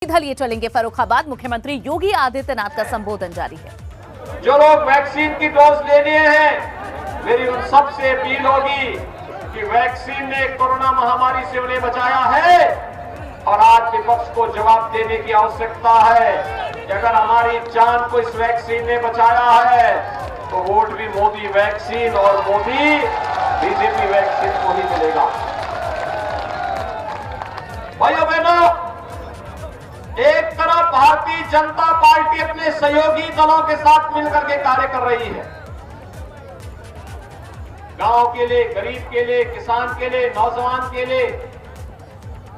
सीधा लिए चलेंगे फर्रुखाबाद। मुख्यमंत्री योगी आदित्यनाथ का संबोधन जारी है। जो लोग वैक्सीन की डोज लेने हैं, मेरी उन सबसे अपील होगी कि वैक्सीन ने कोरोना महामारी से उन्हें बचाया है और आज विपक्ष को जवाब देने की आवश्यकता है कि अगर हमारी जान को इस वैक्सीन ने बचाया है तो वोट भी मोदी वैक्सीन और मोदी बीजेपी वैक्सीन को ही मिलेगा। भाइयों बहनों, एक तरफ भारतीय जनता पार्टी अपने सहयोगी दलों के साथ मिलकर के कार्य कर रही है, गांव के लिए, गरीब के लिए, किसान के लिए, नौजवान के लिए,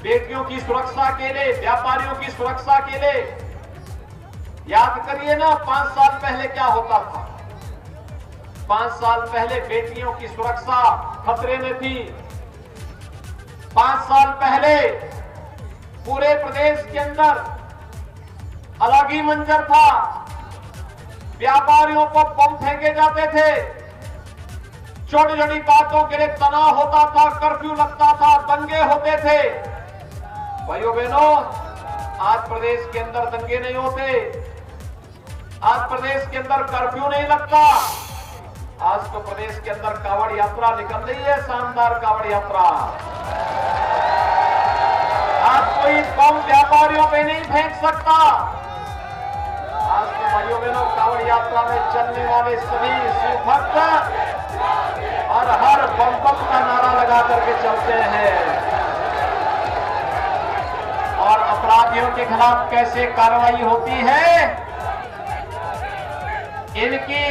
बेटियों की सुरक्षा के लिए, व्यापारियों की सुरक्षा के लिए। याद करिए ना, 5 साल पहले क्या होता था। 5 साल पहले बेटियों की सुरक्षा खतरे में थी। 5 साल पहले पूरे प्रदेश के अंदर अलग ही मंजर था। व्यापारियों को बम फेंके जाते थे, छोटी छोटी बातों के लिए तनाव होता था, कर्फ्यू लगता था, दंगे होते थे। भाइयों बहनों, आज प्रदेश के अंदर दंगे नहीं होते, आज प्रदेश के अंदर कर्फ्यू नहीं लगता। आज तो प्रदेश के अंदर कांवड़ यात्रा निकल रही है, शानदार कांवड़ यात्रा। आज कोई बम व्यापारियों पे नहीं फेंक सकता। आज तो भाइयों बहनों, कांवड़ यात्रा में चलने वाले सभी शिव भक्त और हर बम बम का नारा लगा करके चलते हैं। और अपराधियों के खिलाफ कैसे कार्रवाई होती है, इनकी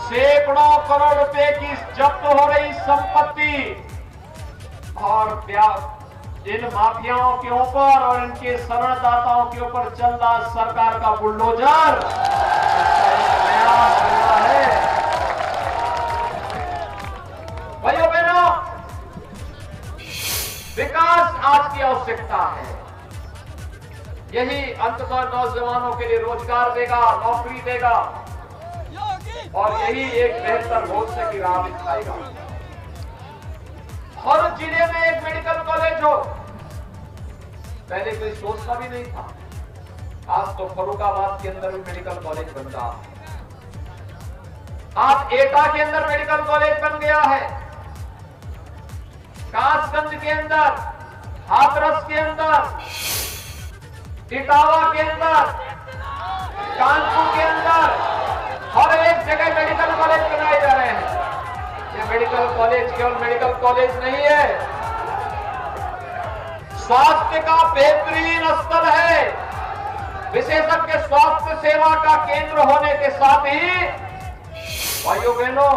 सैकड़ों करोड़ रुपए की जब्त हो रही संपत्ति और इन माफियाओं के ऊपर और इनके शरणदाताओं के ऊपर चल रहा सरकार का बुलडोजर नया हमला है। भाइयों बहनों, विकास आज की आवश्यकता है। यही अंततः नौजवानों के लिए रोजगार देगा, नौकरी देगा और यही एक बेहतर भविष्य की राह दिखाएगा। हर जिले में एक मेडिकल कॉलेज हो, पहले कोई सोचता भी नहीं था। आज तो फर्रुखाबाद के अंदर भी मेडिकल कॉलेज बन रहा है। आज एटा के अंदर मेडिकल कॉलेज बन गया है, कासगंज के अंदर, हाथरस के अंदर, इटावा के अंदर, कानपुर के अंदर, हर एक जगह मेडिकल कॉलेज बनाए जा रहे हैं। ये मेडिकल कॉलेज केवल मेडिकल कॉलेज नहीं है, स्वास्थ्य का बेहतरीन स्थल है। विशेषज्ञ स्वास्थ्य सेवा का केंद्र होने के साथ ही भाइयों बहनों,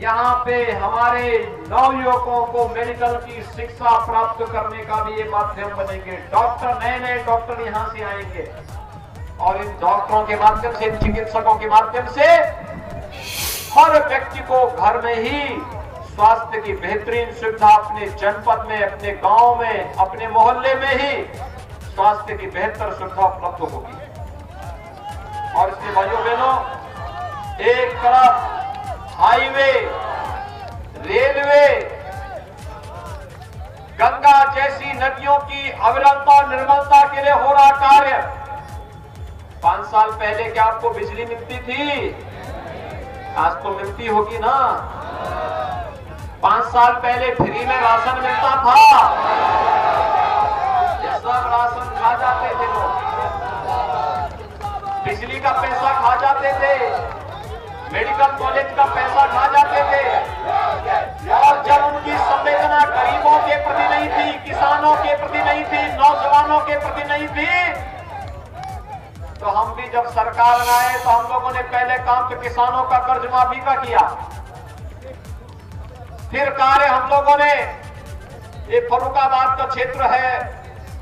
यहाँ पे हमारे नवयुवकों को मेडिकल की शिक्षा प्राप्त करने का भी ये माध्यम बनेंगे। डॉक्टर, नए नए डॉक्टर यहाँ से आएंगे और इन डॉक्टरों के माध्यम से, इन चिकित्सकों के माध्यम से हर व्यक्ति को घर में ही स्वास्थ्य की बेहतरीन सुविधा, अपने जनपद में, अपने गांव में, अपने मोहल्ले में ही स्वास्थ्य की बेहतर सुविधा उपलब्ध होगी। और इसलिए भाइयों बहनों, एक तरफ हाईवे, रेलवे, गंगा जैसी नदियों की अविरलता और निर्मलता के लिए हो रहा कार्य। 5 साल पहले क्या आपको बिजली मिलती थी? आज तो मिलती होगी ना। 5 साल पहले फ्री में राशन मिलता था, ये सब राशन खा जाते थे लोग, बिजली का पैसा खा जाते थे, मेडिकल कॉलेज का पैसा खा जाते थे। और जब उनकी संवेदना गरीबों के प्रति नहीं थी, किसानों के प्रति नहीं थी, नौजवानों के प्रति नहीं थी, तो हम भी जब सरकार में आए तो हम लोगों ने पहले काम तो किसानों का कर्ज माफी का किया। फिर कार्य हम लोगों ने, ये फर्रुखाबाद का क्षेत्र है,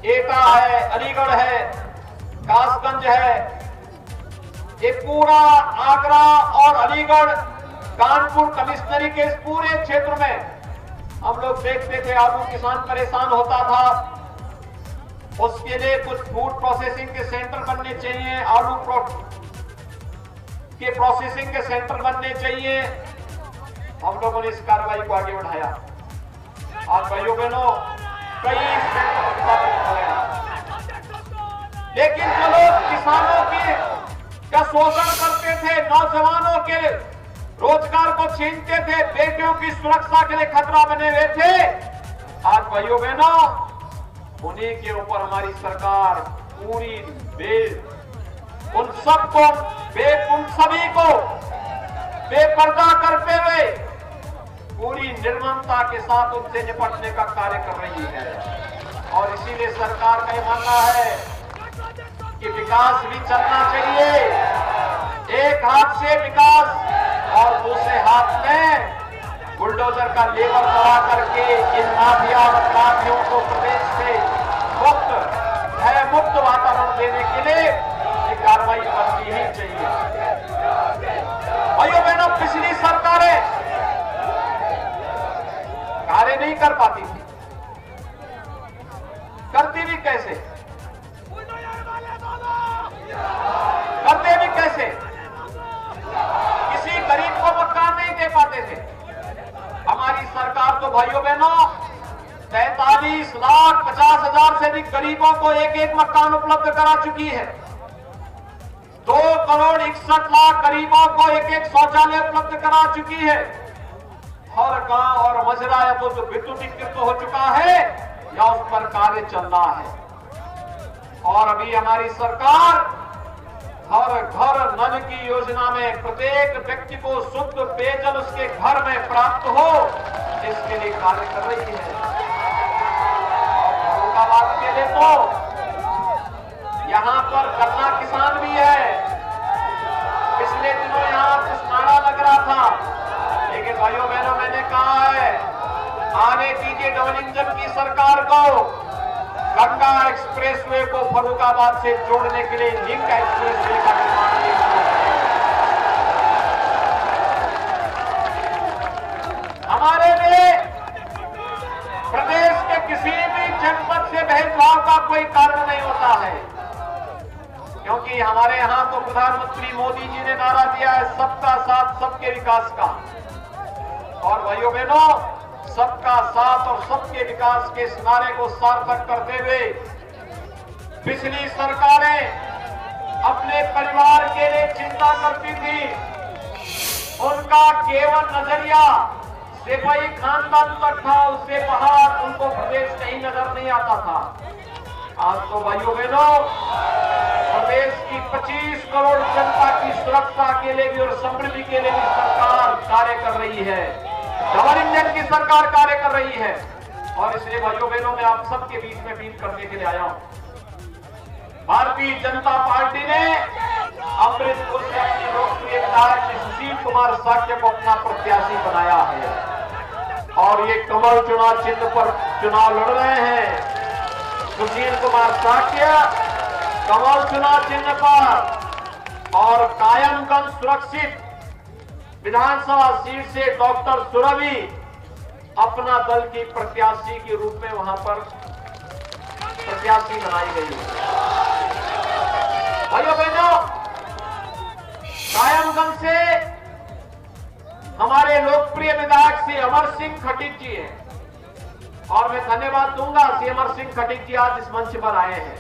एटा है, अलीगढ़ है, कासगंज है, ये पूरा आगरा और अलीगढ़, कानपुर कमिश्नरी के इस पूरे क्षेत्र में हम लोग देखते थे आलू किसान परेशान होता था। उसके लिए कुछ फूड प्रोसेसिंग के सेंटर बनने चाहिए, आलू के प्रोसेसिंग के सेंटर बनने चाहिए। हम लोगों ने इस कार्रवाई को आगे बढ़ाया। आज भाइयों बहनों, कई सेंटर स्थापित हो गए। लेकिन जो लोग किसानों की का शोषण करते थे, नौजवानों के रोजगार को छीनते थे, बेटियों की सुरक्षा के लिए खतरा बने हुए थे, आज भाइयों बहनों उन्हीं के ऊपर हमारी सरकार पूरी उन सभी को बेपर्दा करते हुए पूरी निर्ममता के साथ उनसे निपटने का कार्य कर रही है। और इसीलिए सरकार का यह मानना है कि विकास भी चलना चाहिए, एक हाथ से विकास और दूसरे हाथ में बुलडोजर का लेबर बढ़ा करके इन माफिया और अपराधियों को प्रदेश से भय मुक्त वातावरण देने के लिए कार्रवाई करनी ही चाहिए। भाइयों बहनों, पिछली सरकारें कार्य नहीं कर पाती थी, करती भी कैसे, करते भी कैसे, किसी गरीब को मकान नहीं दे पाते थे। हमारी सरकार तो भाइयों बहनों 43,50,000 से अधिक गरीबों को एक मकान उपलब्ध करा चुकी है। 2,61,00,000 गरीबों को एक शौचालय उपलब्ध करा चुकी है। हर गांव और मजरा या तो विद्युतीकृत हो चुका है या उस पर कार्य चल रहा है। और अभी हमारी सरकार हर घर नल की योजना में प्रत्येक व्यक्ति को शुद्ध पेयजल उसके घर में प्राप्त हो, इसके लिए कार्य कर रही है। और बात के लिए तो यहां पर गन्ना किसान भी है। पिछले दिनों यहां कुछ नारा लग रहा था, लेकिन भाइयों बहनों मैंने कहा है आने दीजिए डबल इंजन की सरकार को। गंगा एक्सप्रेसवे को फर्रुखाबाद से जोड़ने के लिए लिंक एक्सप्रेसवे का निर्माण किया। हमारे लिए प्रदेश के किसी भी जनपद से भेदभाव का कोई कारण नहीं होता है, क्योंकि हमारे यहां तो प्रधानमंत्री मोदी जी ने नारा दिया है सबका साथ सबके विकास का। और भाइयों बहनों, सबका साथ और सबके विकास के इस नारे को सार्थक करते हुए पिछली सरकारें अपने परिवार के लिए चिंता करती थी। उनका केवल नजरिया सिपाही खानदान तक था, उससे बाहर उनको प्रदेश कहीं नजर नहीं आता था। आज तो भाइयों बहनों प्रदेश की 25 करोड़ जनता की सुरक्षा के लिए भी और समृद्धि के लिए भी सरकार कार्य कर रही है। डबल इंजन की सरकार कार्य कर रही है। और इसलिए भाइयों बहनों मैं आप सबके बीच में अपील करने के लिए आया हूं। भारतीय जनता पार्टी ने अमृतपुर से अपने लोकप्रिय विधायक सुशील कुमार साक्य को अपना प्रत्याशी बनाया है और ये कमल चुनाव चिन्ह पर चुनाव लड़ रहे हैं। सुशील कुमार साक्य कमल चुनाव चिन्ह पर और कायमगंज सुरक्षित विधानसभा सीट से डॉक्टर सुरभि अपना दल की प्रत्याशी के रूप में वहां पर प्रत्याशी बनाई गई है। भाइयों बहनों, कायमगंज से हमारे लोकप्रिय विधायक श्री अमर सिंह खटीक जी हैं और मैं धन्यवाद दूंगा श्री अमर सिंह खटीक जी आज इस मंच पर आए हैं।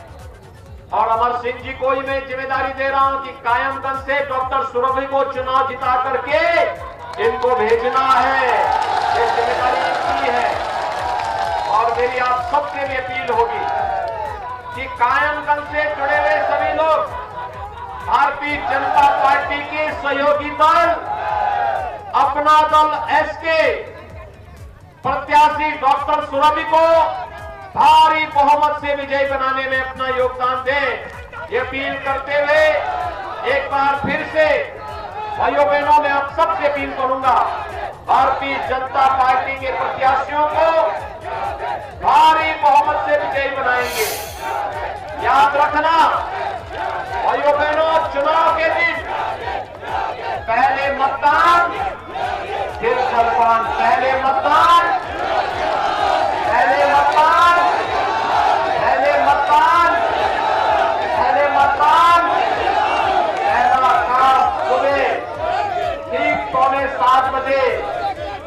और अमर सिंह जी को ही मैं जिम्मेदारी दे रहा हूं कि कायमगंज से डॉक्टर सुरभि को चुनाव जिता करके इनको भेजना है, ये जिम्मेदारी इनकी है। और मेरी आप सबसे भी अपील होगी कि कायमगंज से जुड़े हुए सभी लोग भारतीय जनता पार्टी के सहयोगी दल अपना दल एसके प्रत्याशी डॉक्टर सुरभि को भारी बहुमत से विजयी बनाने में अपना योगदान दें, ये अपील करते हुए एक बार फिर से भाइयों बहनों मैं आप सबसे अपील करूंगा, भारतीय जनता पार्टी के प्रत्याशियों को भारी बहुमत से विजयी बनाएंगे। याद रखना भाइयों बहनों, चुनाव के दिन पहले मतदान फिर जलपान, पहले मतदान पहले मतदान पहले मतदान पहले मतदान पहला काम सुबह ठीक 6:45 बजे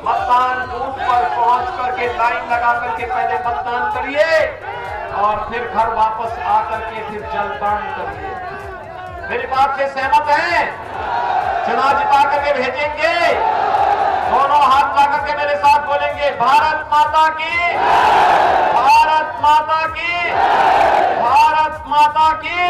मतदान बूथ पर पहुंच करके लाइन लगा करके पहले मतदान करिए। और फिर घर वापस आकर के फिर जलपान करिए। मेरी बात से सहमत हैं? चुनाव जिता करके भेजेंगे। दोनों हाथ ला करके मेरे साथ बोलेंगे, भारत माता की, भारत माता की, भारत माता की।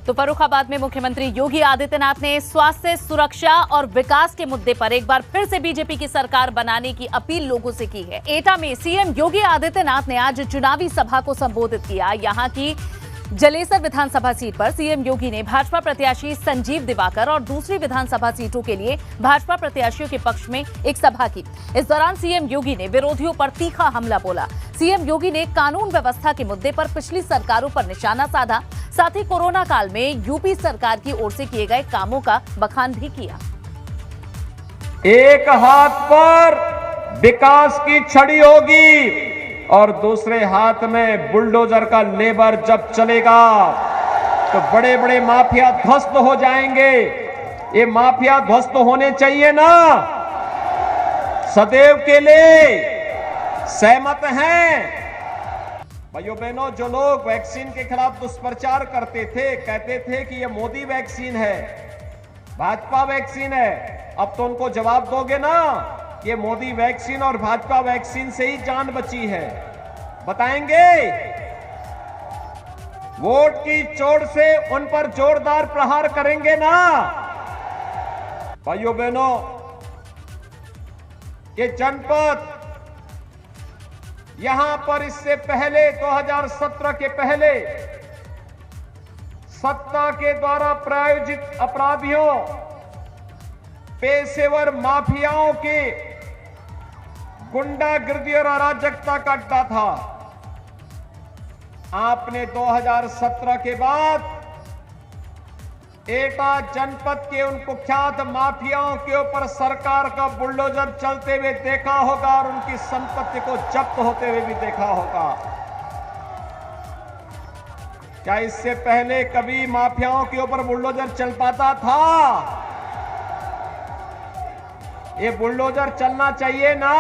तो फर्रुखाबाद में मुख्यमंत्री योगी आदित्यनाथ ने स्वास्थ्य, सुरक्षा और विकास के मुद्दे पर एक बार फिर से बीजेपी की सरकार बनाने की अपील लोगों से की है। एटा में सीएम योगी आदित्यनाथ ने आज चुनावी सभा को संबोधित किया। यहां की जलेसर विधानसभा सीट पर सीएम योगी ने भाजपा प्रत्याशी संजीव दिवाकर और दूसरी विधानसभा सीटों के लिए भाजपा प्रत्याशियों के पक्ष में एक सभा की। इस दौरान सीएम योगी ने विरोधियों पर तीखा हमला बोला। सीएम योगी ने कानून व्यवस्था के मुद्दे पर पिछली सरकारों पर निशाना साधा। साथ ही कोरोना काल में यूपी सरकार की ओर से किए गए कामों का बखान भी किया। एक हाथ पर विकास की छड़ी होगी और दूसरे हाथ में बुलडोजर का लेबर जब चलेगा तो बड़े बड़े माफिया ध्वस्त हो जाएंगे। ये माफिया ध्वस्त होने चाहिए ना? सदैव के लिए सहमत हैं? भाइयों बहनों, जो लोग वैक्सीन के खिलाफ दुष्प्रचार करते थे, कहते थे कि ये मोदी वैक्सीन है, भाजपा वैक्सीन है, अब तो उनको जवाब दोगे ना? ये मोदी वैक्सीन और भाजपा वैक्सीन से ही जान बची है। बताएंगे? वोट की चोट से उन पर जोरदार प्रहार करेंगे ना? भाइयों बहनों, ये जनपद यहां पर इससे पहले 2017 के पहले सत्ता के द्वारा प्रायोजित अपराधियों, पेशेवर माफियाओं के गुंडागिर्दी और अराजकता का अड्डा था। आपने 2017 के बाद एटा जनपद के उन कुख्यात माफियाओं के ऊपर सरकार का बुलडोजर चलते हुए देखा होगा और उनकी संपत्ति को जब्त होते हुए भी देखा होगा। क्या इससे पहले कभी माफियाओं के ऊपर बुलडोजर चल पाता था? ये बुलडोजर चलना चाहिए ना?